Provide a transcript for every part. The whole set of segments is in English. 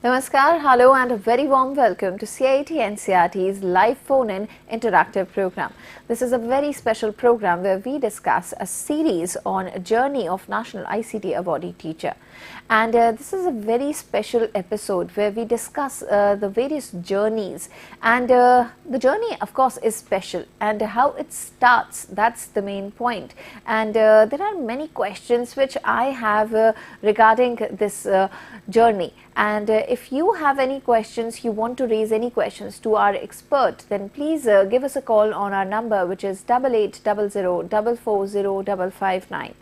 Namaskar, hello and a very warm welcome to CIT NCRT's live phone-in interactive program. This is a very special program where we discuss a series on a journey of National ICT Awardee teacher. And this is a very special episode where we discuss the various journeys, and the journey of course is special, and how it starts, that's the main point. And there are many questions which I have regarding this journey, and if you have any questions, you want to raise any questions to our expert, then please give us a call on our number, which is 8800440559.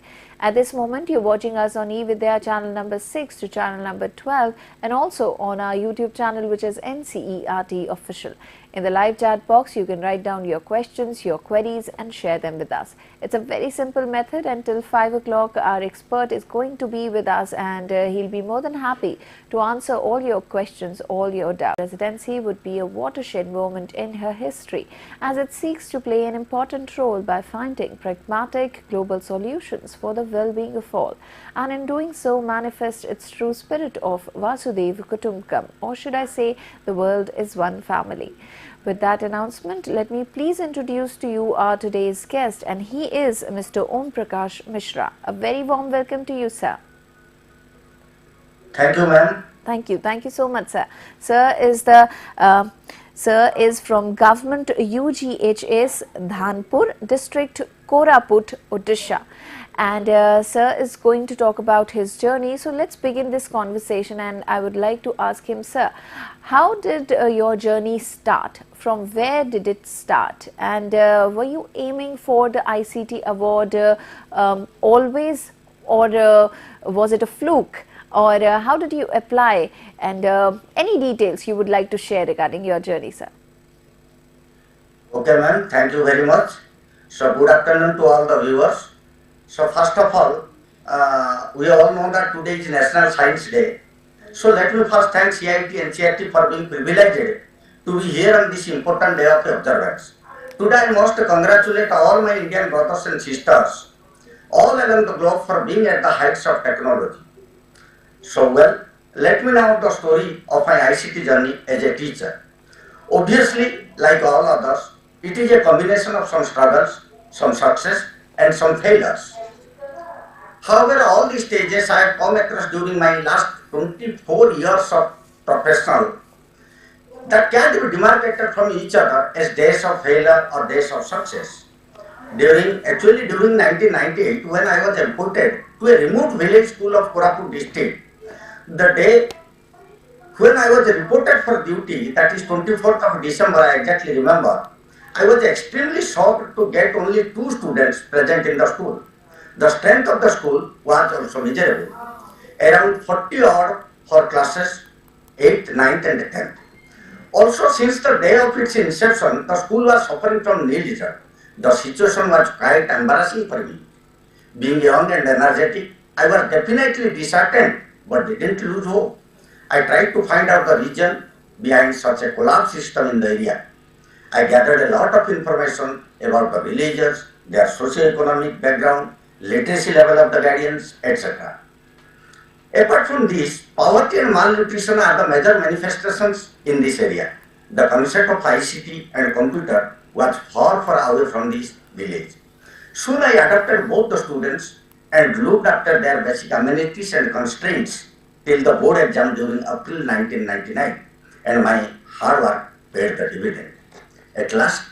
At this moment, you're watching us on eVidya channel number 6 to channel number 12, and also on our YouTube channel, which is NCERT Official. In the live chat box, you can write down your questions, your queries, and share them with us. It's a very simple method. Until 5 o'clock, our expert is going to be with us, and he'll be more than happy to answer all your questions, all your doubts. Presidency would be a watershed moment in her history, as it seeks to play an important role by finding pragmatic global solutions for the well-being of all, and in doing so manifest its true spirit of Vasudhaiva Kutumbakam, or should I say, the world is one family. With that announcement, let me please introduce to you our today's guest, and he is Mr. Om Prakash Mishra. A very warm welcome to you, sir. Thank you, ma'am. Thank you so much, sir. Sir is from Government UGHS Dhanpur District, Koraput, Odisha. And sir is going to talk about his journey. So let's begin this conversation, and I would like to ask him, sir, how did your journey start? From where did it start? And were you aiming for the ICT award always, or was it a fluke? Or how did you apply? And any details you would like to share regarding your journey, sir? Okay, ma'am. Thank you very much. So, good afternoon to all the viewers. So, first of all, we all know that today is National Science Day. So, let me first thank CIT and NCRT for being privileged to be here on this important day of observance. Today, I must congratulate all my Indian brothers and sisters all around the globe for being at the heights of technology. So, well, let me know the story of my ICT journey as a teacher. Obviously, like all others, it is a combination of some struggles, some success, and some failures. However, all these stages I have come across during my last 24 years of professional that can't be demarcated from each other as days of failure or days of success. During 1998, when I was appointed to a remote village school of Koraput district, the day when I was reported for duty, that is 24th of December, I exactly remember, I was extremely shocked to get only 2 students present in the school. The strength of the school was also miserable, around 40 odd for classes 8th, 9th and 10th. Also, since the day of its inception, the school was suffering from nil result. The situation was quite embarrassing for me. Being young and energetic, I was definitely disheartened, but didn't lose hope. I tried to find out the reason behind such a collapse system in the area. I gathered a lot of information about the villagers, their socio-economic background, literacy level of the guardians, etc. Apart from this, poverty and malnutrition are the major manifestations in this area. The concept of ICT and computer was far away from this village. Soon I adopted both the students and looked after their basic amenities and constraints till the board exam during April 1999, and my hard work paid the dividend. At last,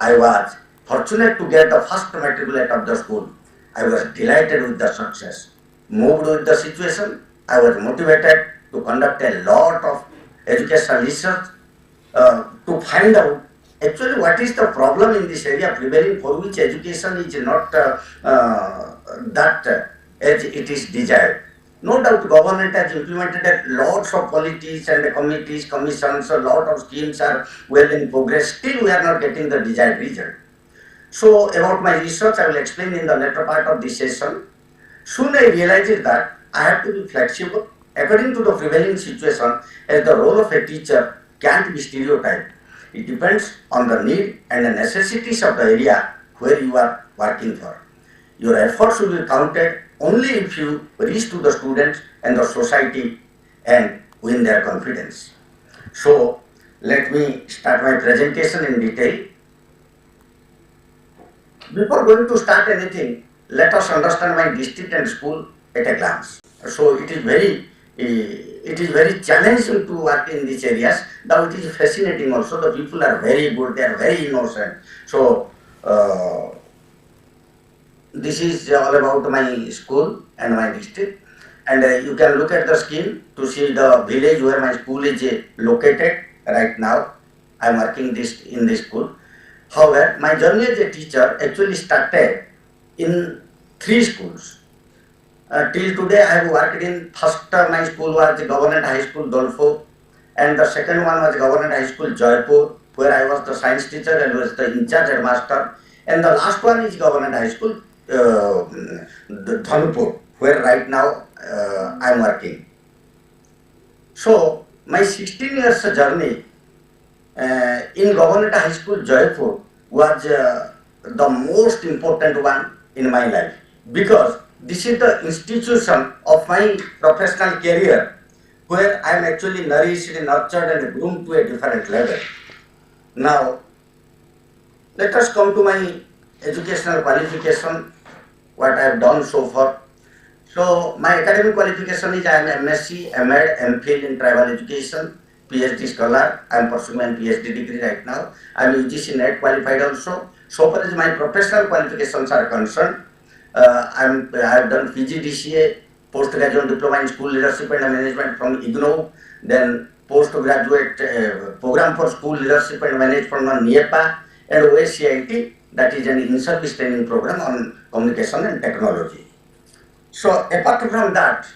I was fortunate to get the first matriculate of the school. I was delighted with the success. Moved with the situation, I was motivated to conduct a lot of educational research to find out actually what is the problem in this area prevailing, for which education is not that as it is desired. No doubt government has implemented lots of policies and committees, commissions, a lot of schemes are well in progress. Still we are not getting the desired result. So about my research I will explain in the later part of this session. Soon I realized that I have to be flexible according to the prevailing situation, as the role of a teacher can't be stereotyped. It depends on the need and the necessities of the area where you are working for. Your efforts will be counted only if you reach to the students and the society and win their confidence. So let me start my presentation in detail. Before going to start anything, let us understand my district and school at a glance. So it is very challenging to work in these areas. Though it is fascinating also. The people are very good. They are very innocent. So this is all about my school and my district. And you can look at the scheme to see the village where my school is located right now. I am working in this school. However, my journey as a teacher actually started in 3 schools. Till today, I have worked in first my school was the Government High School Dolfo, and the second one was Government High School Jaipur, where I was the science teacher and was the in charge headmaster. And the last one is Government High School Dhanpur, where right now I am working. So my 16 years journey in Government High School Jaipur was the most important one in my life, because this is the institution of my professional career, where I am actually nourished, nurtured and groomed to a different level. Now, let us come to my educational qualification, what I have done so far. So, my academic qualification is I am MSc, MAd, MPhil in tribal education, PhD scholar. I am pursuing my PhD degree right now. I am UGC NET qualified also. So far as my professional qualifications are concerned, I have done PG DCA, postgraduate diploma in school leadership and management from IGNOU, then postgraduate program for school leadership and management from NIEPA, and OSCIT, that is an in-service training program on communication and technology. So apart from that,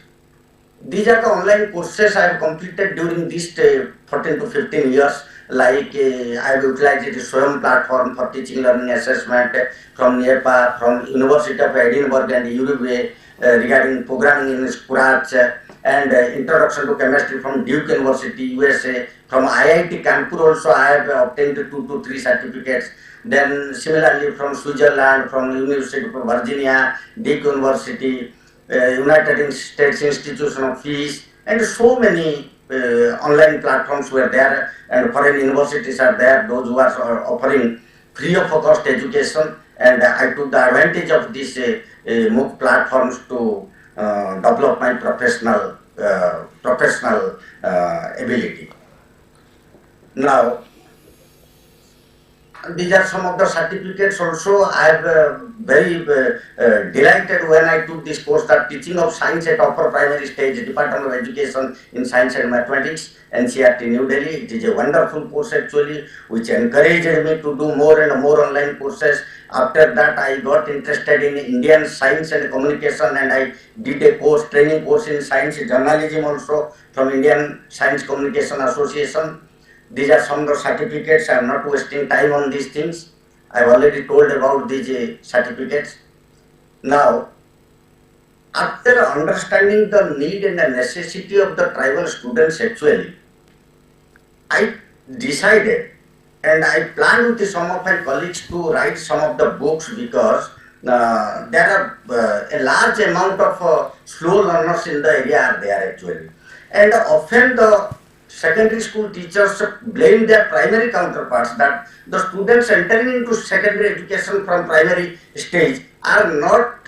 these are the online courses I have completed during these 14 to 15 years. Like I have utilized the SWAYAM platform for teaching, learning, assessment from NIEPA, from University of Edinburgh and Uruguay regarding programming in Scratch, and introduction to chemistry from Duke University, USA. From IIT Kanpur also I have obtained 2 to 3 certificates. Then similarly from Switzerland, from University of Virginia, Duke University, United States Institution of Peace, and so many online platforms were there, and foreign universities are there, those who are offering free of cost education, and I took the advantage of these MOOC platforms to develop my professional ability. Now, these are some of the certificates also. I am very delighted when I took this course, that teaching of science at upper primary stage, Department of Education in Science and Mathematics, NCERT New Delhi. It is a wonderful course actually, which encouraged me to do more and more online courses. After that, I got interested in Indian Science and Communication, and I did a course, training course in Science Journalism also from Indian Science Communication Association. These are some of the certificates. I am not wasting time on these things. I have already told about these certificates. Now, after understanding the need and the necessity of the tribal students actually, I decided and I planned with some of my colleagues to write some of the books, because there are a large amount of slow learners in the area are there actually. And often the secondary school teachers blame their primary counterparts that the students entering into secondary education from primary stage are not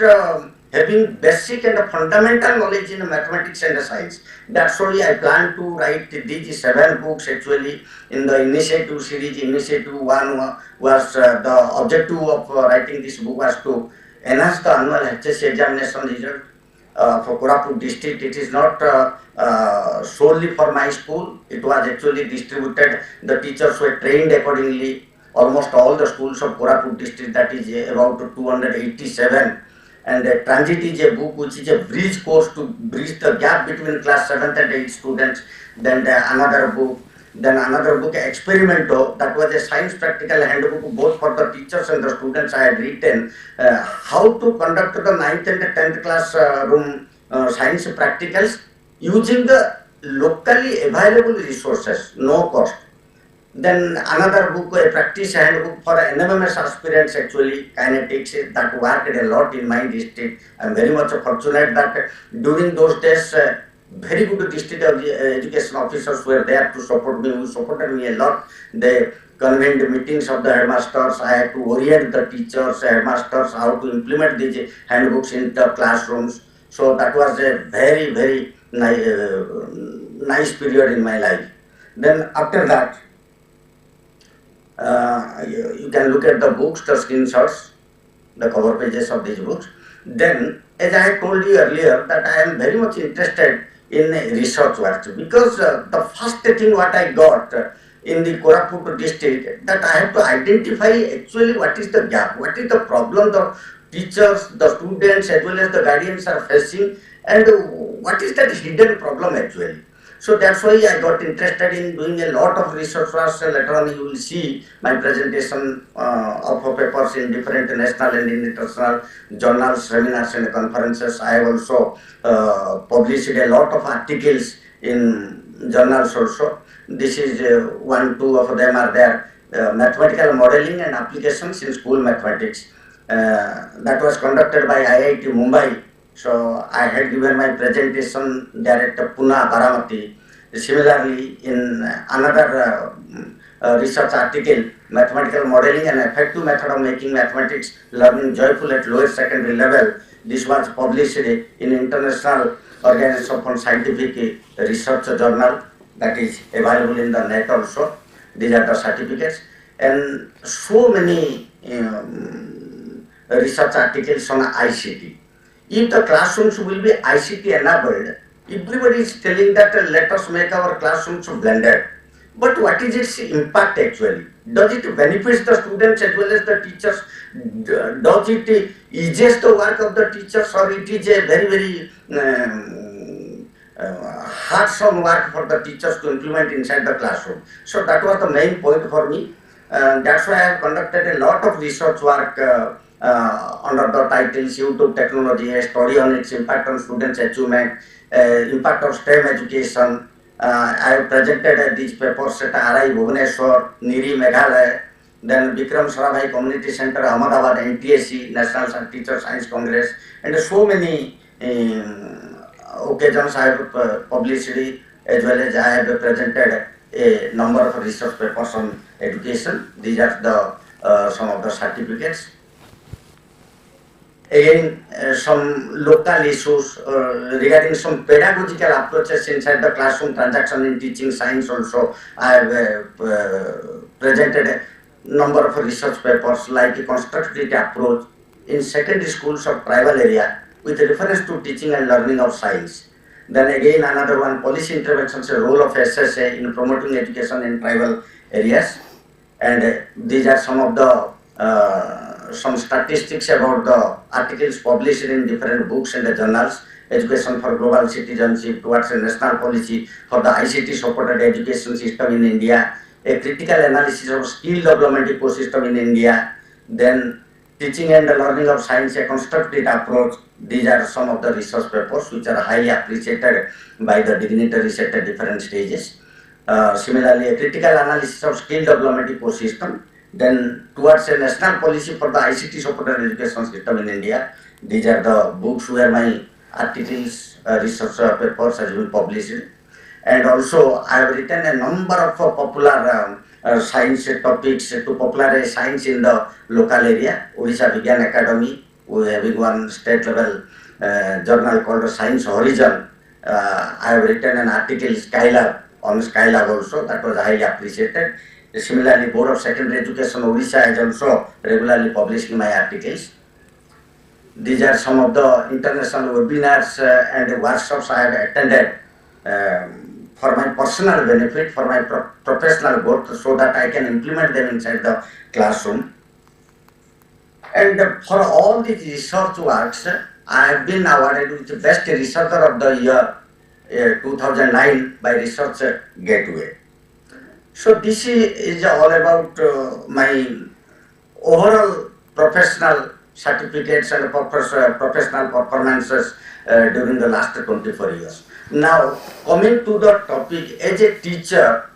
having basic and fundamental knowledge in mathematics and science. That's why I plan to write these 7 books actually in the initiative series. Initiative 1 was the objective of writing this book was to enhance the annual HSC examination result for Koraput district. It is not solely for my school. It was actually distributed. The teachers were trained accordingly. Almost all the schools of Koraput district, that is about 287. And Transit is a book which is a bridge course to bridge the gap between class 7th and 8th students. Then another book, Experimento, that was a science practical handbook both for the teachers and the students. I had written how to conduct the 9th and 10th class room science practicals using the locally available resources, no cost. Then another book, a practice handbook for NMMS aspirants actually, kinetics, that worked a lot in my district. I am very much fortunate that during those days very good district education officers were there to support me, who supported me a lot. They convened meetings of the headmasters. I had to orient the teachers, headmasters, how to implement these handbooks in the classrooms. So that was a very, very nice period in my life. Then after that, you can look at the books, the screenshots, the cover pages of these books. Then, as I had told you earlier, that I am very much interested in research work, because the first thing what I got in the Koraput district, that I have to identify actually what is the gap, what is the problem the teachers, the students as well as the guardians are facing, and what is that hidden problem actually. So that's why I got interested in doing a lot of research work. Later on you will see my presentation of papers in different national and international journals, seminars and conferences. I have also published a lot of articles in journals also. This is two of them are there. Mathematical modeling and applications in school mathematics. That was conducted by IIT Mumbai. So I had given my presentation there at Pune, Baramati. Similarly, in another research article, mathematical modeling and effective method of making mathematics learning joyful at lower secondary level. This was published in International Organization for Scientific Research Journal, that is available in the net also. These are the certificates, and so many research articles on ICT. If the classrooms will be ICT enabled, everybody is telling that let us make our classrooms blended. But what is its impact actually? Does it benefit the students as well as the teachers? Does it eases the work of the teachers, or it is a very, very hard-some work for the teachers to implement inside the classroom? So that was the main point for me. That's why I have conducted a lot of research work under the titles YouTube Technology, a study on its impact on students' achievement, impact of STEM education. I have presented these papers at RI Bhubaneswar, Niri Meghalaya, then Vikram Sarabhai Community Center, Ahmedabad, NTSC, National Teacher Science Congress, and so many occasions I have published, as well as I have presented a number of research papers on education. These are the some of the certificates. Again, some local issues regarding some pedagogical approaches inside the classroom, transaction in teaching science also. I have presented a number of research papers like a constructive approach in secondary schools of tribal area with reference to teaching and learning of science. Then again another one, policy interventions, a role of SSA in promoting education in tribal areas. And these are some of the some statistics about the articles published in different books and journals. Education for Global Citizenship towards a national policy for the ICT supported education system in India, a critical analysis of skill development ecosystem in India, then teaching and learning of science, a constructive approach. These are some of the research papers which are highly appreciated by the dignitaries at different stages. Similarly, a critical analysis of skill development ecosystem, then towards a national policy for the ICT supported education system in India. These are the books where my articles, research papers have been published. And also I have written a number of popular science topics to popularize science in the local area. Odisha Vigyan Academy, we have one state level journal called Science Horizon. I have written an article Skylab on Skylab also, that was highly appreciated. Similarly, Board of Secondary Education Odisha has also regularly published my articles. These are some of the international webinars and workshops I have attended for my personal benefit, for my professional growth, so that I can implement them inside the classroom. And for all these research works, I have been awarded with the Best Researcher of the Year 2009 by Research Gateway. So this is all about my overall professional certificates and professional performances during the last 24 years. Now, coming to the topic, as a teacher,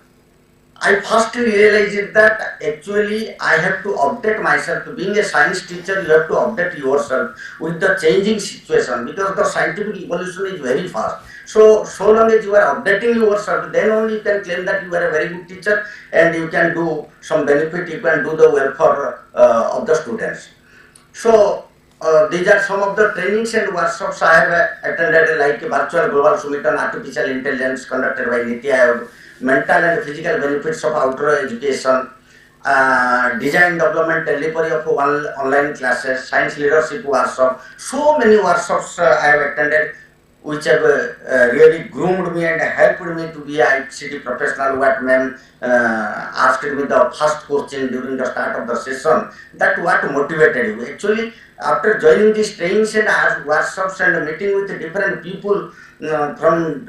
I first realized that actually I have to update myself. Being a science teacher, you have to update yourself with the changing situation, because the scientific evolution is very fast. So long as you are updating yourself, then only you can claim that you are a very good teacher and you can do some benefit, you can do the welfare of the students. So these are some of the trainings and workshops I have attended, like virtual global summit on artificial intelligence conducted by Niti Aayog, mental and physical benefits of outdoor education, design development delivery of online classes, science leadership workshop. So many workshops I have attended, which have really groomed me and helped me to be a ICT professional. What ma'am asked me the first question during the start of the session, that what motivated you. Actually, after joining these trainings and workshops and meeting with different people from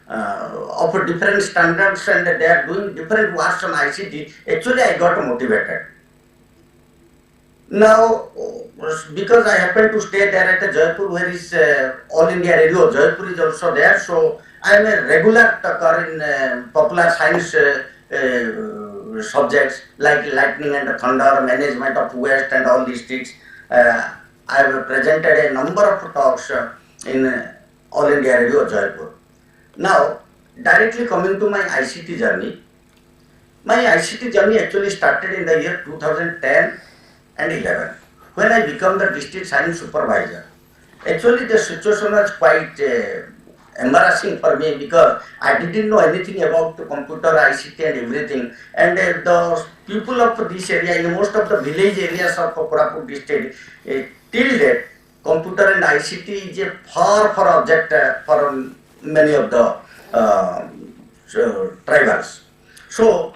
of different standards, and they are doing different works on ICT, actually I got motivated. Now, because I happen to stay there at Jaipur, where is All India Radio, Jaipur is also there, so I am a regular talker in popular science subjects like lightning and thunder, management of waste and all these things. I have presented a number of talks in All India Radio, Jaipur. Now, directly coming to my ICT journey, my ICT journey actually started in the year 2010 and 11 when I became the district science supervisor. Actually, the situation was quite embarrassing for me because I didn't know anything about the computer, ICT and everything. And the people of this area, in most of the village areas of Koraput district, till date, computer and ICT is a far object for many of the tribals. So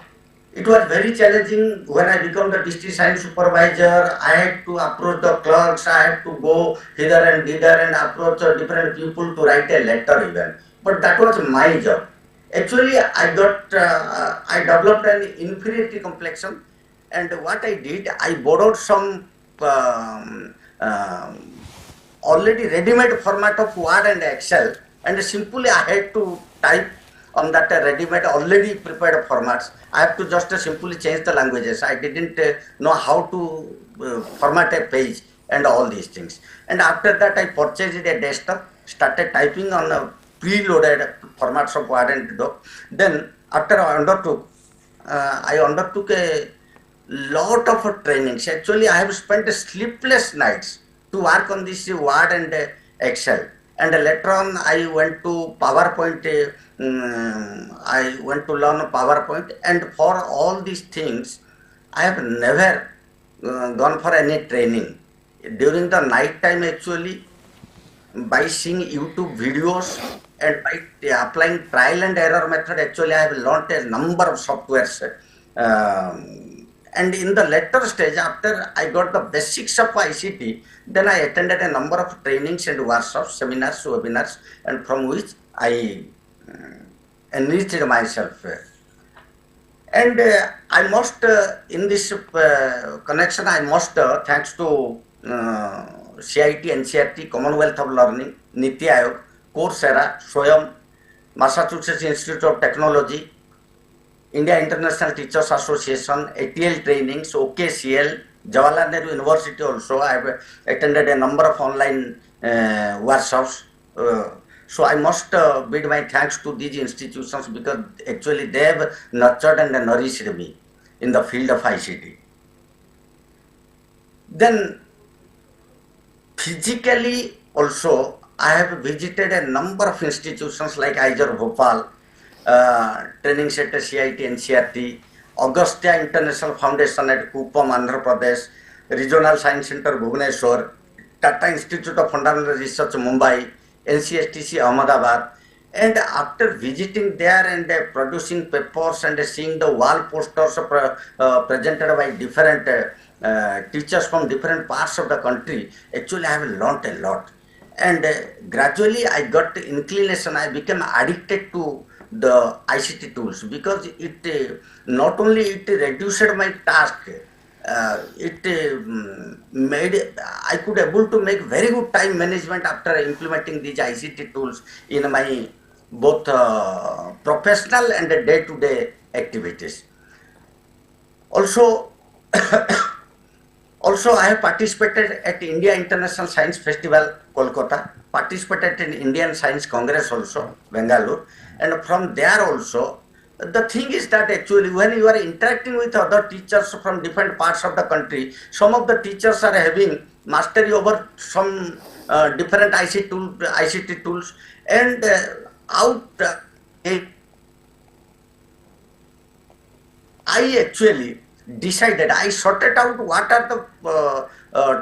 it was very challenging when I became the district science supervisor. I had to approach the clerks, I had to go hither and thither and approach different people to write a letter even. But that was my job. Actually, I developed an inferiority complexion, and what I did, I borrowed some already ready-made format of Word and Excel, and simply I had to type on that ready-made already prepared formats. I have to just simply change the languages. I didn't know how to format a page and all these things. And after that, I purchased a desktop, started typing on a preloaded formats of Word and Doc. Then after I undertook a lot of trainings. Actually, I have spent sleepless nights to work on this Word and Excel. And later on, I went to PowerPoint. I went to learn PowerPoint, and for all these things, I have never gone for any training. During the night time, actually, by seeing YouTube videos and by applying trial and error method, actually, I have learned a number of softwares. And in the later stage, after I got the basics of ICT, then I attended a number of trainings and workshops, seminars, webinars, and from which I enriched myself. And I must, in this connection, I must, thanks to CIT, NCRT, Commonwealth of Learning, Niti Aayog, Coursera, Swayam, Massachusetts Institute of Technology, India International Teachers Association, ATL trainings, OKCL, Jawaharlal Nehru University also. I have attended a number of online workshops. So I must bid my thanks to these institutions because actually they have nurtured and nourished me in the field of ICT. Then physically also, I have visited a number of institutions like IJR Bhopal, training center CIT NCRT, Agastya International Foundation at Kupam, Andhra Pradesh, Regional Science Center Bhubaneswar, Tata Institute of Fundamental Research Mumbai, NCSTC Ahmedabad. And after visiting there and producing papers and seeing the wall posters presented by different teachers from different parts of the country, actually I have learnt a lot. And gradually I got inclination, I became addicted to the ICT tools because it not only it reduced my task, I could able to make very good time management after implementing these ICT tools in my both professional and day-to-day activities. Also, also I have participated at India International Science Festival, Kolkata, participated in Indian Science Congress also, Bangalore, and from there also, the thing is that actually when you are interacting with other teachers from different parts of the country, some of the teachers are having mastery over some different ICT tools, and I actually decided, I sorted out what are the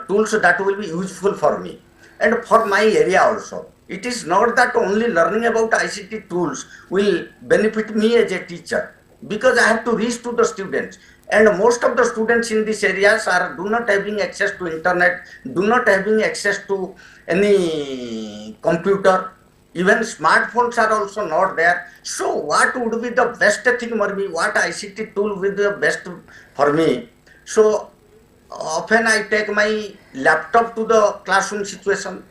tools that will be useful for me and for my area also. It is not that only learning about ICT tools will benefit me as a teacher, because I have to reach to the students. And most of the students in these areas are do not having access to internet, do not having access to any computer. Even smartphones are also not there. So what would be the best thing for me? What ICT tool will be the best for me? So often I take my laptop to the classroom situation.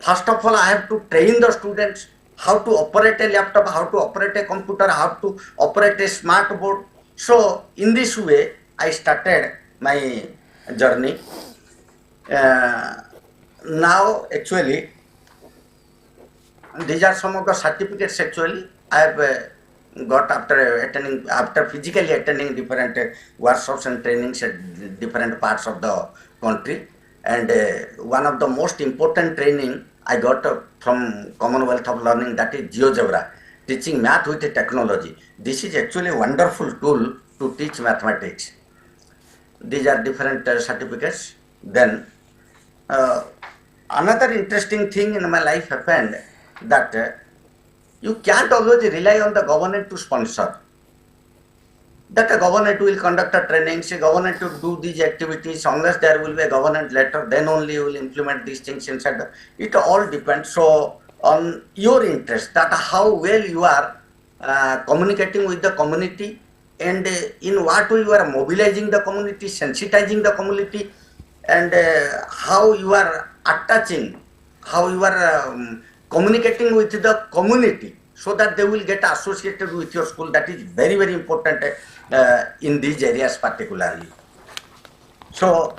First of all, I have to train the students how to operate a laptop, how to operate a computer, how to operate a smart board. So in this way, I started my journey. Now actually, these are some of the certificates actually I have got after physically attending different workshops and trainings at different parts of the country. And one of the most important training I got from Commonwealth of Learning, that is GeoGebra, teaching math with technology. This is actually a wonderful tool to teach mathematics. These are different certificates. Then another interesting thing in my life happened, that you can't always rely on the government to sponsor. That a government will conduct a training, say government to do these activities, unless there will be a government letter, then only you will implement these things inside. It all depends so on your interest, that how well you are communicating with the community, and in what way you are mobilizing the community, sensitizing the community, and how you are attaching, how you are communicating with the community, so that they will get associated with your school. That is very, very important in these areas particularly. So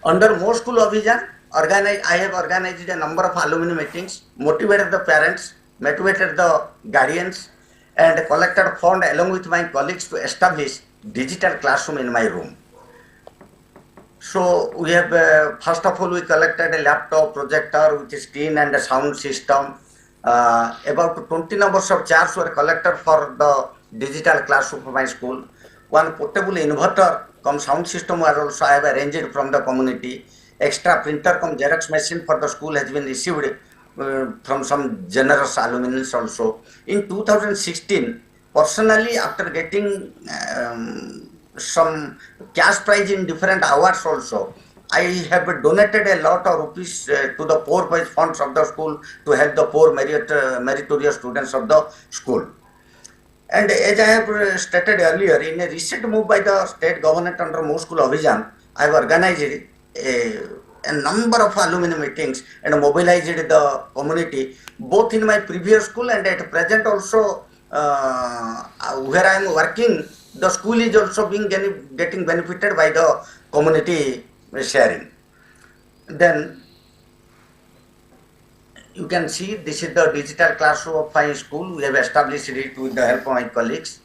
under More School Abhijan, I have organized a number of alumni meetings, motivated the parents, motivated the guardians, and collected fund along with my colleagues to establish digital classroom in my room. So we have, first of all, we collected a laptop, projector with a screen and a sound system. About 20 numbers of chairs were collected for the digital classroom for my school. One portable inverter cum sound system was also I have arranged from the community. Extra printer cum Xerox machine for the school has been received from some generous alumni also. In 2016, personally, after getting some cash prize in different awards also, I have donated a lot of rupees to the poor boys funds of the school to help the poor meritorious students of the school. And as I have stated earlier, in a recent move by the state government under More School Abhijan, I have organized a number of alumni meetings and mobilized the community, both in my previous school and at present also where I am working. The school is also getting benefited by the community sharing. Then you can see this is the digital classroom of my school. We have established it with the help of my colleagues.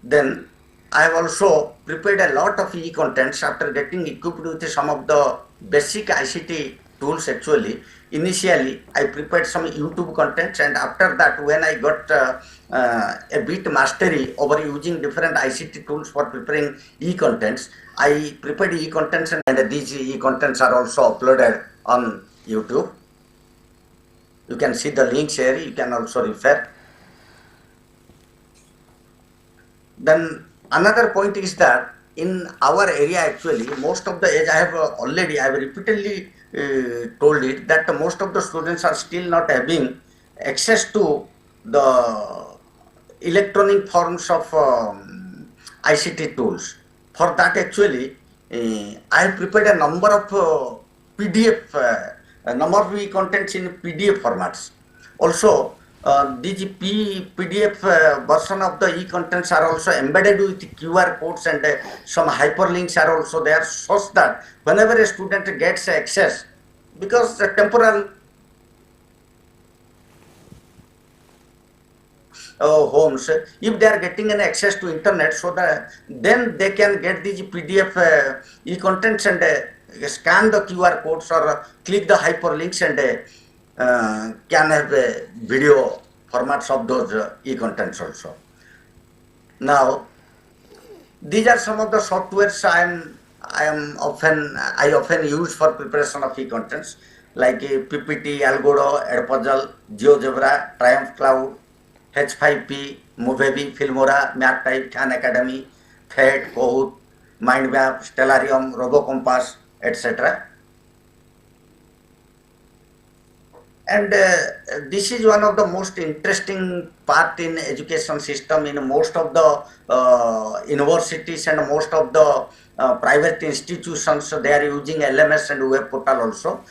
Then I have also prepared a lot of e-contents after getting equipped with some of the basic ICT tools actually. Initially, I prepared some YouTube contents, and after that, when I got a bit mastery over using different ICT tools for preparing e-contents, I prepared e-contents, and these e-contents are also uploaded on YouTube. You can see the links here, you can also refer. Then another point is that in our area actually, most of the, as I have repeatedly told it, that most of the students are still not having access to the electronic forms of ICT tools. For that actually, I have prepared a number of PDF, a number of contents in PDF formats. Also, these PDF version of the e-contents are also embedded with QR codes, and some hyperlinks are also there, such that whenever a student gets access because the temporal homes, if they are getting an access to internet, so that then they can get these PDF e-contents and scan the QR codes or click the hyperlinks and can have video formats of those e-contents also. Now, these are some of the softwares I often use for preparation of e-contents, like PPT, Algodo, Edpuzzle, GeoGebra, Triumph Cloud, H5P, Movevi, Filmora, MapType, Khan Academy, Fate, Kahoot, Mindmap, Stellarium, RoboCompass, etc. And this is one of the most interesting part in education system in most of the universities and most of the private institutions. So they are using LMS and web portal also.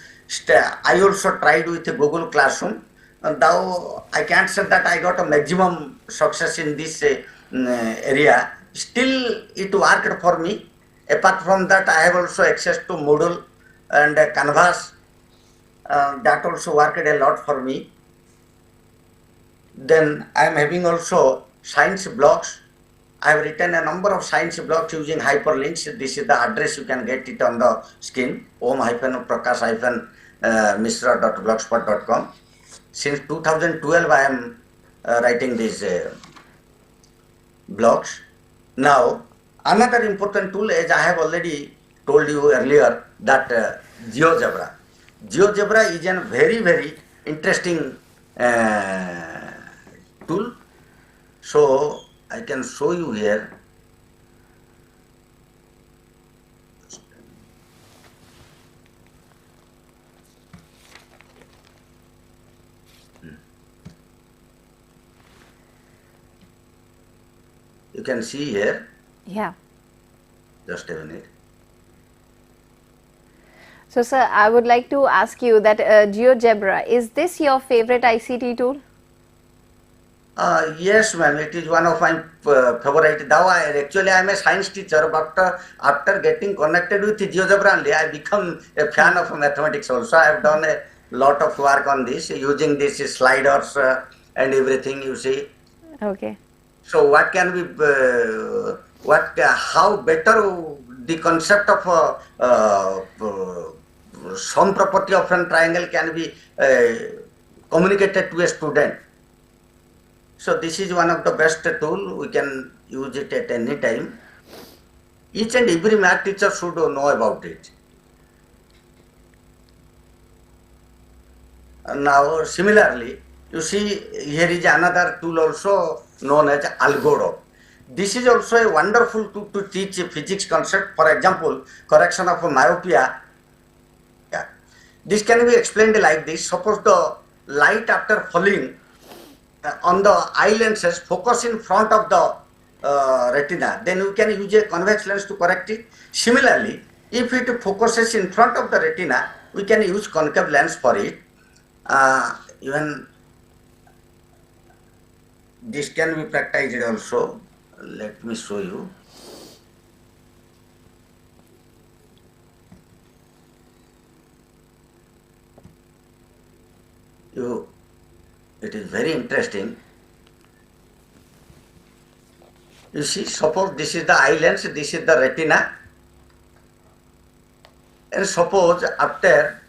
I also tried with Google Classroom. Though I can't say that I got a maximum success in this area. Still, it worked for me. Apart from that, I have also access to Moodle and Canvas. That also worked a lot for me. Then I am having also science blogs. I have written a number of science blogs using hyperlinks. This is the address, you can get it on the screen, om-prakash-mishra.blogspot.com. Since 2012 I am writing these blogs. Now, another important tool, as I have already told you earlier, that GeoGebra. GeoGebra is a very interesting tool. So I can show you here. You can see here. Yeah. Just a minute. So, sir, I would like to ask you that GeoGebra, is this your favorite ICT tool? Yes, ma'am. It is one of my favorite. Now, actually, I am a science teacher, but after getting connected with GeoGebra only, I become a fan of mathematics also. I have done a lot of work on this, using these sliders and everything, you see. Okay. So, what can we, how better the concept of some property of a triangle can be communicated to a student. So this is one of the best tool. We can use it at any time. Each and every math teacher should know about it. Now, similarly, you see here is another tool also known as Algodo. This is also a wonderful tool to teach physics concept. For example, correction of myopia. Yeah. This can be explained like this. Suppose the light after falling on the eye lenses focus in front of the retina, then we can use a convex lens to correct it. Similarly, if it focuses in front of the retina, we can use concave lens for it. Even this can be practiced also. Let me show you. It is very interesting. You see, suppose this is the eye lens, this is the retina, and suppose after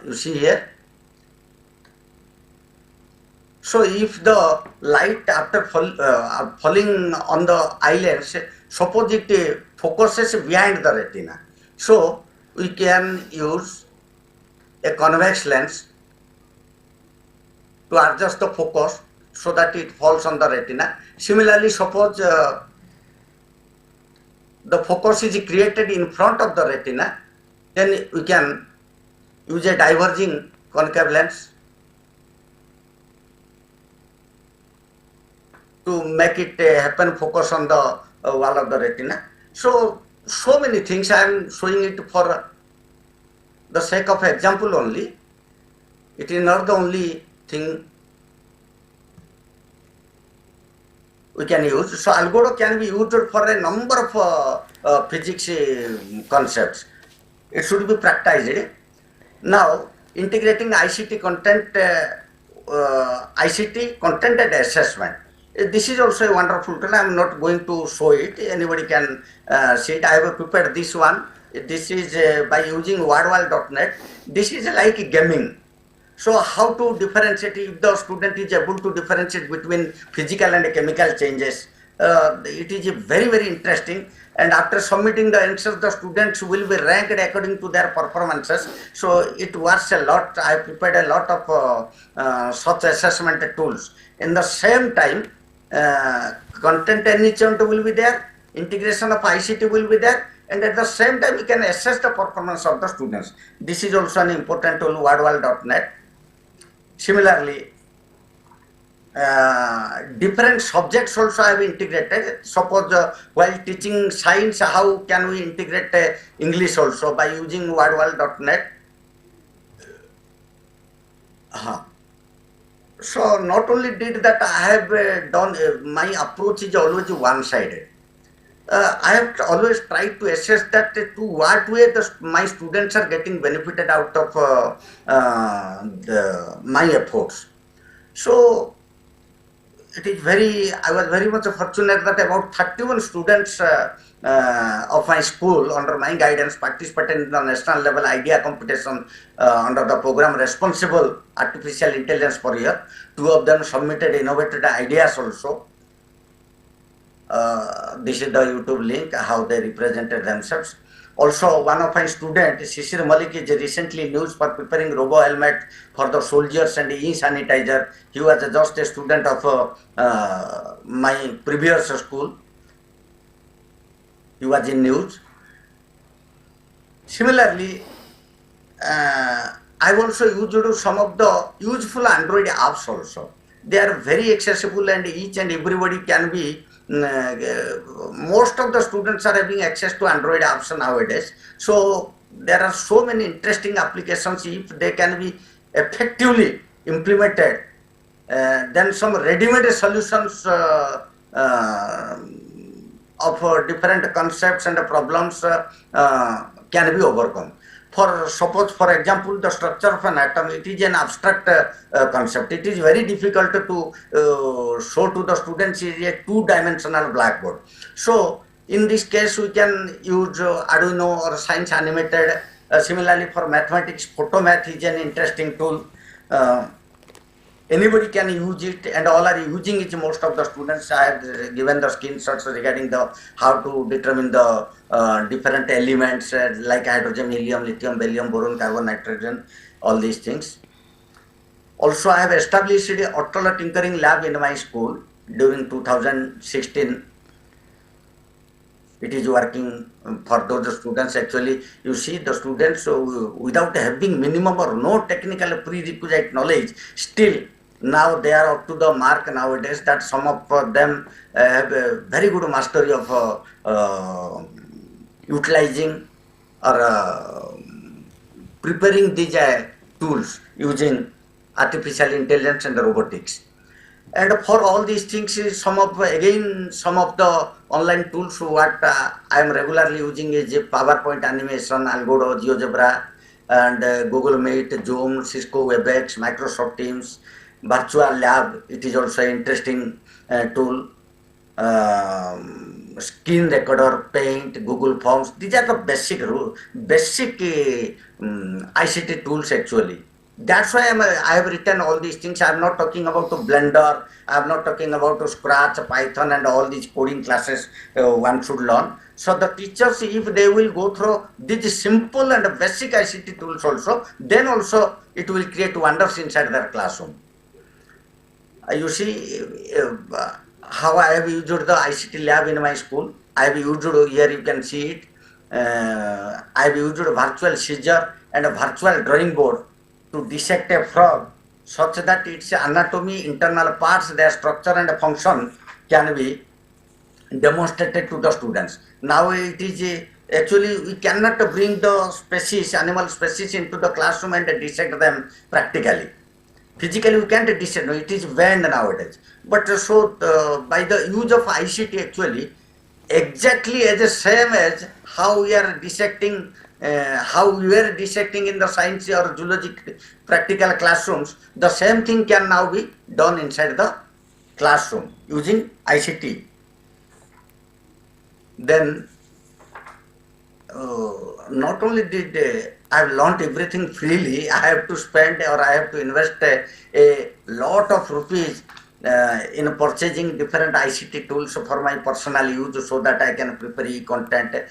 you see here. So if the light after falling on the eye lens, suppose it focuses behind the retina. So we can use a convex lens to adjust the focus so that it falls on the retina. Similarly, suppose the focus is created in front of the retina, then we can use a diverging concave lens to make it happen focus on the wall of the retina. So many things I am showing it for the sake of example only. It is not the only thing. we can use. So Algodo can be used for a number of physics concepts. It should be practiced. Now, integrating ICT content and assessment. This is also a wonderful tool. I am not going to show it. Anybody can see it. I have prepared this one. This is by using wordwall.net. This is like gaming. So how to differentiate if the student is able to differentiate between physical and chemical changes? It is very, very interesting. And after submitting the answers, the students will be ranked according to their performances. So it was a lot. I prepared a lot of such assessment tools. In the same time, content enrichment will be there, integration of ICT will be there, and at the same time we can assess the performance of the students. This is also an important tool, wordwall.net. Similarly, different subjects also have integrated. Suppose while teaching science, how can we integrate English also by using wordwall.net? So not only did that, I have done, my approach is always one-sided. I have always tried to assess that to what way my students are getting benefited out of my efforts. So it is I was very much fortunate that about 31 students of my school under my guidance participated in the national level idea competition under the program Responsible Artificial Intelligence for Year. 2 of them submitted innovative ideas also. This is the YouTube link, how they represented themselves. Also, one of my students, Shishir Malik, is recently used for preparing robo helmet for the soldiers and e-sanitizer. He was just a student of my previous school. He was in news. Similarly, I also used some of the useful Android apps also. They are very accessible and each and everybody can be most of the students are having access to Android apps nowadays. So there are so many interesting applications. If they can be effectively implemented, then some ready-made solutions of different concepts and problems can be overcome. Suppose, for example, the structure of an atom, it is an abstract concept. It is very difficult to show to the students is a two-dimensional blackboard. So, in this case, we can use Arduino or Science Animated. Similarly, for mathematics, Photomath is an interesting tool. Anybody can use it, and all are using it. Most of the students, I have given the screenshots regarding the how to determine the different elements like hydrogen, helium, lithium, beryllium, boron, carbon, nitrogen, all these things. Also, I have established a Ottala tinkering lab in my school during 2016. It is working for those students. Actually, you see the students without having minimum or no technical prerequisite knowledge, still now they are up to the mark nowadays that some of them have a very good mastery of utilizing or preparing these tools using artificial intelligence and robotics. And for all these things, some of the online tools what I am regularly using is PowerPoint animation, Algodo, GeoGebra, and Google Meet, Zoom, Cisco WebEx, Microsoft Teams, Virtual Lab. It is also an interesting tool. Screen Recorder, Paint, Google Forms. These are the basic ICT tools actually. That's why I have written all these things. I am not talking about Blender. I am not talking about Scratch, Python, and all these coding classes one should learn. So the teachers, if they will go through these simple and basic ICT tools also, then also it will create wonders inside their classroom. You see how I have used the ICT lab in my school. I have used, here you can see it, I have used a virtual scissor and a virtual drawing board to dissect a frog such that its anatomy, internal parts, their structure and function can be demonstrated to the students. Now it is actually we cannot bring the species, animal species into the classroom and dissect them practically. Physically we can't dissect, no, it is banned nowadays. But so by the use of ICT actually, exactly as the same as how we are dissecting, how we were dissecting in the science or zoology practical classrooms, the same thing can now be done inside the classroom using ICT. Then not only did I have learnt everything freely, I have to spend or I have to invest a lot of rupees in purchasing different ICT tools for my personal use so that I can prepare e-content,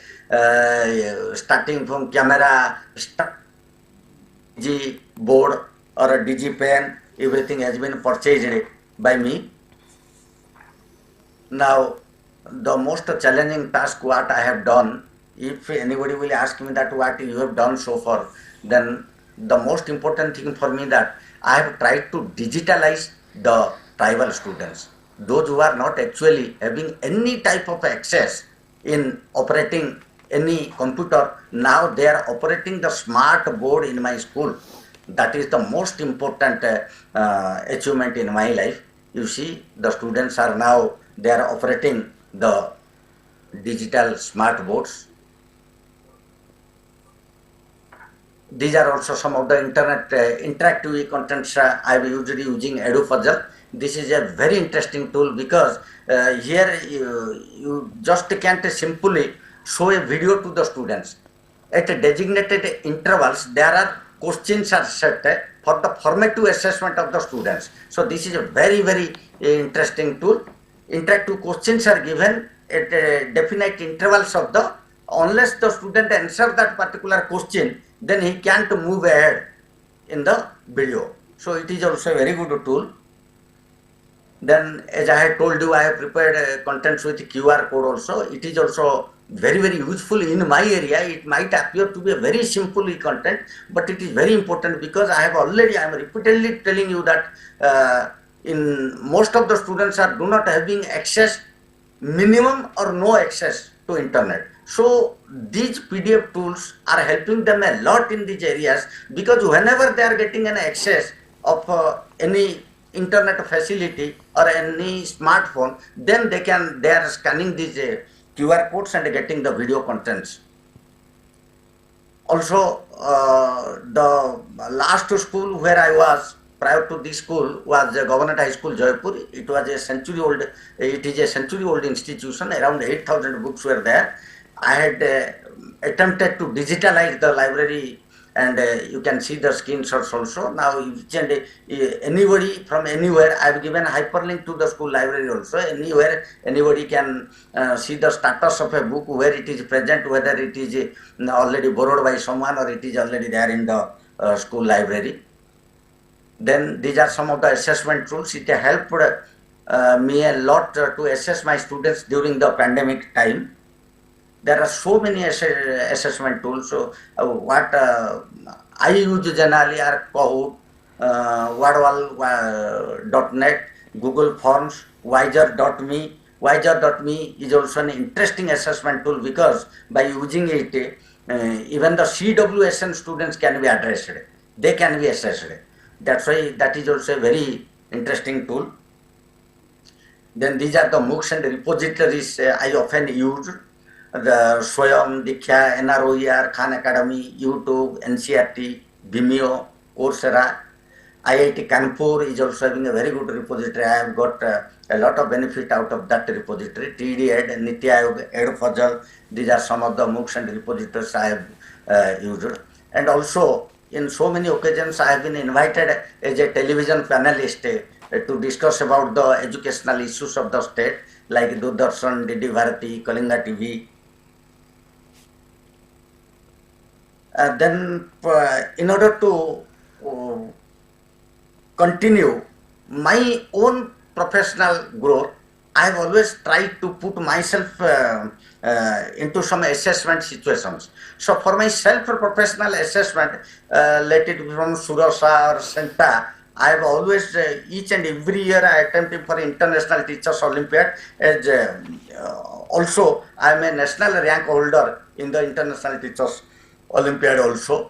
starting from camera, DG board or a DG pen, everything has been purchased by me. Now, the most challenging task what I have done, if anybody will ask me that what you have done so far, then the most important thing for me that I have tried to digitalize the tribal students. Those who are not actually having any type of access in operating any computer, now they are operating the smart board in my school. That is the most important achievement in my life. You see, the students are now, they are operating the digital smart boards. These are also some of the internet interactive contents I am usually using EduPuzzle. This is a very interesting tool because here you just can't simply show a video to the students. At designated intervals, there are questions are set for the formative assessment of the students. So this is a very, very interesting tool. Interactive questions are given at definite intervals of the, unless the student answers that particular question, then he can't move ahead in the video. So it is also a very good tool. Then as I had told you, I have prepared contents with QR code also. It is also very, very useful in my area. It might appear to be a very simple content, but it is very important because I am repeatedly telling you that in most of the students are do not having access, minimum or no access to internet. So these PDF tools are helping them a lot in these areas because whenever they are getting an access of any internet facility or any smartphone, then they are scanning these QR codes and getting the video contents. Also, the last school where I was prior to this school was Government High School, Jaipur. It was a century old. It is a century old institution. Around 8,000 books were there. I had attempted to digitalize the library, and you can see the screenshots also. Now, anybody from anywhere, I have given hyperlink to the school library also. Anywhere, anybody can see the status of a book, where it is present, whether it is already borrowed by someone or it is already there in the school library. Then these are some of the assessment tools. It helped me a lot to assess my students during the pandemic time. There are so many assessment tools. So what I use generally are Kahoot, Wordwall.net, Google Forms, Wiser.me. Wiser.me is also an interesting assessment tool because by using it, even the CWSN students can be addressed. They can be assessed. That's why that is also a very interesting tool. Then these are the MOOCs and repositories I often use. The Swayam, Diksha, NROER, Khan Academy, YouTube, NCRT, Vimeo, Coursera. IIT Kanpur is also having a very good repository. I have got a lot of benefit out of that repository. TD Ed, Niti Aayog, EduPuzzle, these are some of the MOOCs and repositories I have used. And also, in so many occasions, I have been invited as a television panelist to discuss about the educational issues of the state, like Doordarshan, DD Bharati, Kalinga TV. Then, in order to continue my own professional growth, I have always tried to put myself into some assessment situations. So for my self-professional assessment, let it be from Surasa or Senta, I have always, each and every year I attempted for International Teachers Olympiad. As also, I am a national rank holder in the International Teachers Olympiad also.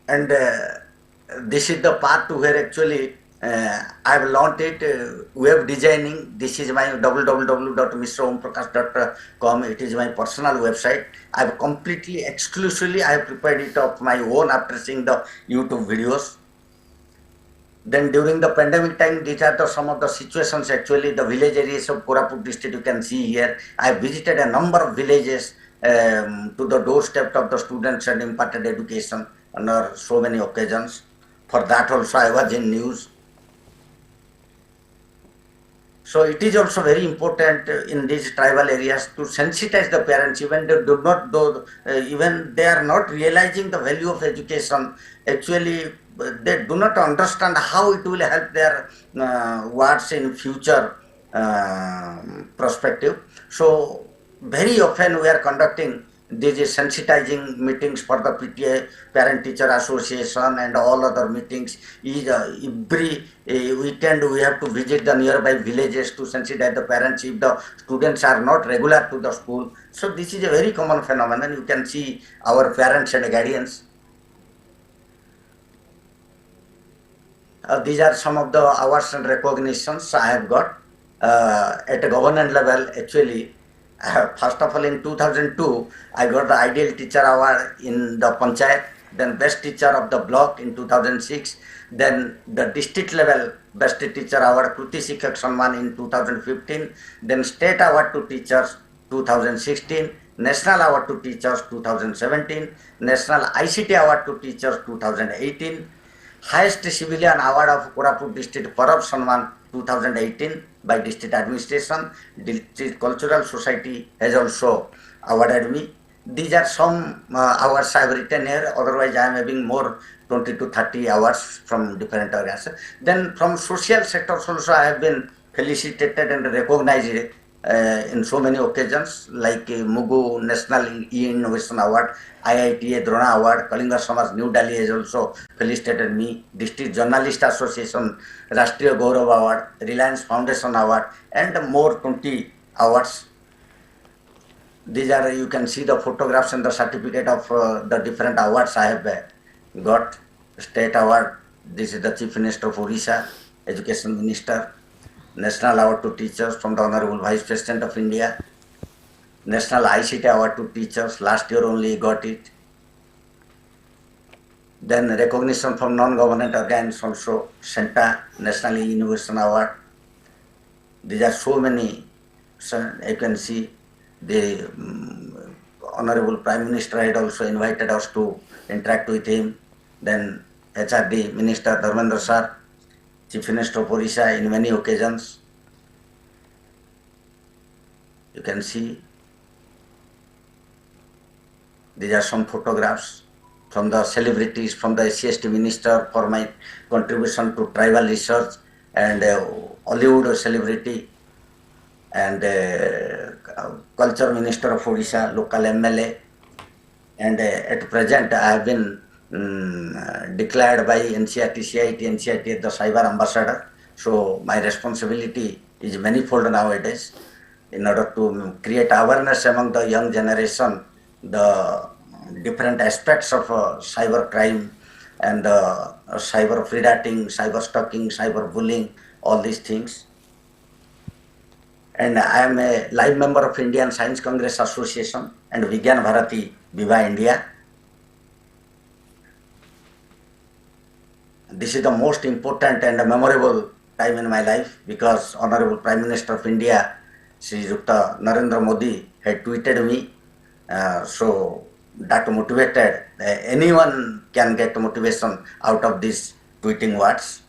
and this is the part where actually I have learnt it, web designing. This is my www.mromprakash.com. It is my personal website. I have completely, exclusively, I have prepared it of my own after seeing the YouTube videos. Then during the pandemic time, these are some of the situations actually, the village areas of Koraput district you can see here. I have visited a number of villages to the doorstep of the students and imparted education on so many occasions. For that also I was in news. So it is also very important in these tribal areas to sensitize the parents, even they do not do, even they are not realizing the value of education. Actually, they do not understand how it will help their wards in future perspective. So very often we are conducting these sensitizing meetings for the PTA, Parent Teacher Association, and all other meetings. Every weekend we have to visit the nearby villages to sensitize the parents if the students are not regular to the school. So this is a very common phenomenon. You can see our parents and guardians. These are some of the awards and recognitions I have got at a government level. Actually, first of all, in 2002, I got the Ideal Teacher Award in the Panchayat, then Best Teacher of the Block in 2006, then the district level Best Teacher Award, Kruti Shikshak Samman in 2015, then State Award to Teachers 2016, National Award to Teachers 2017, National ICT Award to Teachers 2018, Highest Civilian Award of Koraput District Parab Samman 2018 by District Administration. District Cultural Society has also awarded me. These are some awards I have written here. Otherwise, I am having more 20 to 30 awards from different areas. Then from social sectors also I have been felicitated and recognized in so many occasions, like Mugu National E-Innovation Award, IITA Drona Award, Kalinga Samaj New Delhi has also felicitated me, District Journalist Association Rashtriya Gaurav Award, Reliance Foundation Award, and more 20 awards. These are, you can see the photographs and the certificate of the different awards I have got. State Award, this is the Chief Minister of Odisha, Education Minister. National Award to Teachers from the Honorable Vice President of India. National ICT Award to Teachers, last year only got it. Then recognition from non-government organs also, CENTA, National Innovation Award. These are so many. So you can see the Honorable Prime Minister had also invited us to interact with him. Then HRD Minister Dharmendra Sir, Chief Minister of Odisha in many occasions. You can see these are some photographs from the celebrities, from the SCST Minister for my contribution to tribal research, and Hollywood celebrity, and Culture Minister of Odisha, local MLA, and at present I have been declared by NCRT, CIT, NCRT the Cyber Ambassador. So my responsibility is manifold nowadays in order to create awareness among the young generation, the different aspects of cyber crime and cyber predating, cyber stalking, cyber bullying, all these things. And I am a live member of Indian Science Congress Association and Vigyan Bharati Viva India. This is the most important and memorable time in my life because Honorable Prime Minister of India, Shri Dr. Narendra Modi, had tweeted me. So that motivated, anyone can get motivation out of these tweeting words.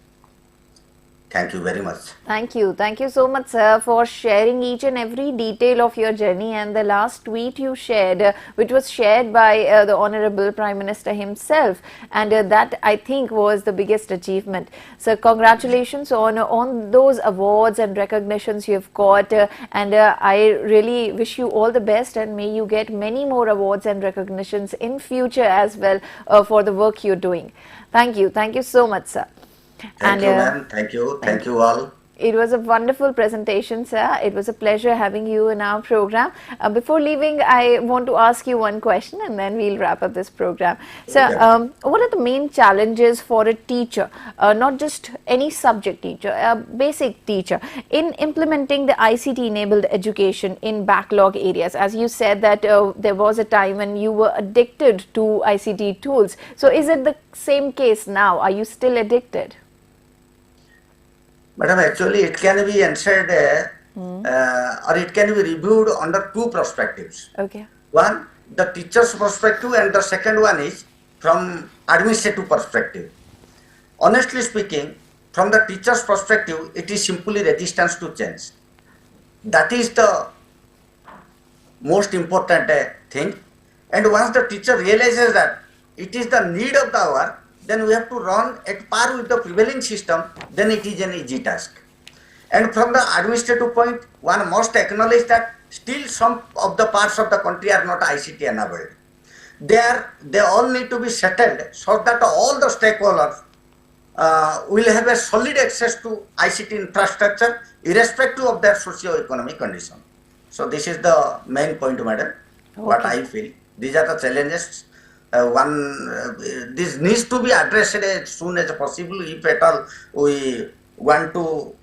Thank you very much. Thank you. Thank you so much, sir, for sharing each and every detail of your journey. And the last tweet you shared, which was shared by the Honorable Prime Minister himself, and that I think was the biggest achievement. So, congratulations on those awards and recognitions you have got. And I really wish you all the best, and may you get many more awards and recognitions in future as well for the work you're doing. Thank you. Thank you so much, sir. Thank you, ma'am. Thank you. Thank you all. It was a wonderful presentation, sir. It was a pleasure having you in our program. Before leaving, I want to ask you one question and then we'll wrap up this program. Sir, what are the main challenges for a teacher, not just any subject teacher, a basic teacher, in implementing the ICT-enabled education in backlog areas? As you said that there was a time when you were addicted to ICT tools. So is it the same case now? Are you still addicted? Madam, actually it can be answered or it can be reviewed under two perspectives. Okay. One, the teacher's perspective, and the second one is from administrative perspective. Honestly speaking, from the teacher's perspective, it is simply resistance to change. That is the most important thing. And once the teacher realizes that it is the need of the hour, then we have to run at par with the prevailing system, then it is an easy task. And from the administrative point, one must acknowledge that still some of the parts of the country are not ICT enabled. They all need to be settled so that all the stakeholders will have a solid access to ICT infrastructure irrespective of their socio-economic condition. So this is the main point, madam, what I feel. These are the challenges. This needs to be addressed as soon as possible if at all we want to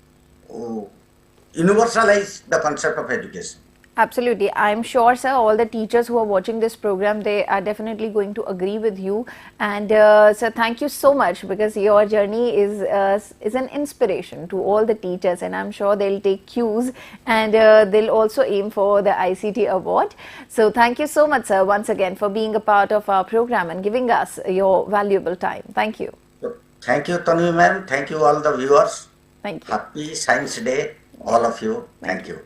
universalize the concept of education. Absolutely. I'm sure, sir, all the teachers who are watching this program, they are definitely going to agree with you. And sir, thank you so much, because your journey is an inspiration to all the teachers, and I'm sure they'll take cues and they'll also aim for the ICT award. So thank you so much, sir, once again for being a part of our program and giving us your valuable time. Thank you. Thank you, Tanvi ma'am. Thank you all the viewers. Thank you. Happy Science Day, all of you. Thank you.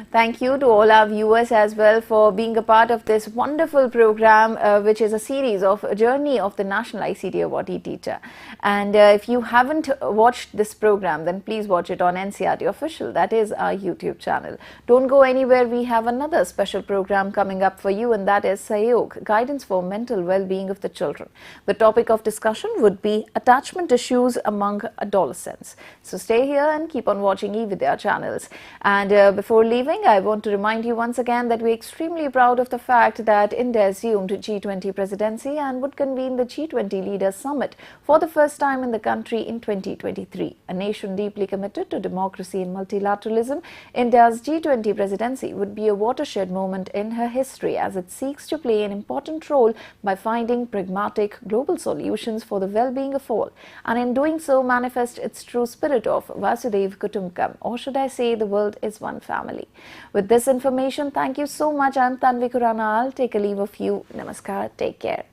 Thank you to all our viewers as well for being a part of this wonderful program, which is a series of a journey of the National ICT Awardee teacher. And if you haven't watched this program, then please watch it on NCRT Official. That is our YouTube channel. Don't go anywhere. We have another special program coming up for you, and that is Sahyog, Guidance for Mental Well-Being of the Children. The topic of discussion would be attachment issues among adolescents. So stay here and keep on watching eVidya channels. And before leaving, I want to remind you once again that we're extremely proud of the fact that India assumed G20 presidency and would convene the G20 Leaders Summit for the first time in the country in 2023. A nation deeply committed to democracy and multilateralism, India's G20 presidency would be a watershed moment in her history as it seeks to play an important role by finding pragmatic global solutions for the well-being of all, and in doing so manifest its true spirit of Vasudhaiva Kutumbakam, or should I say the world is one family. With this information, thank you so much. I'm Tanvi Khurana. I'll take a leave of you. Namaskar. Take care.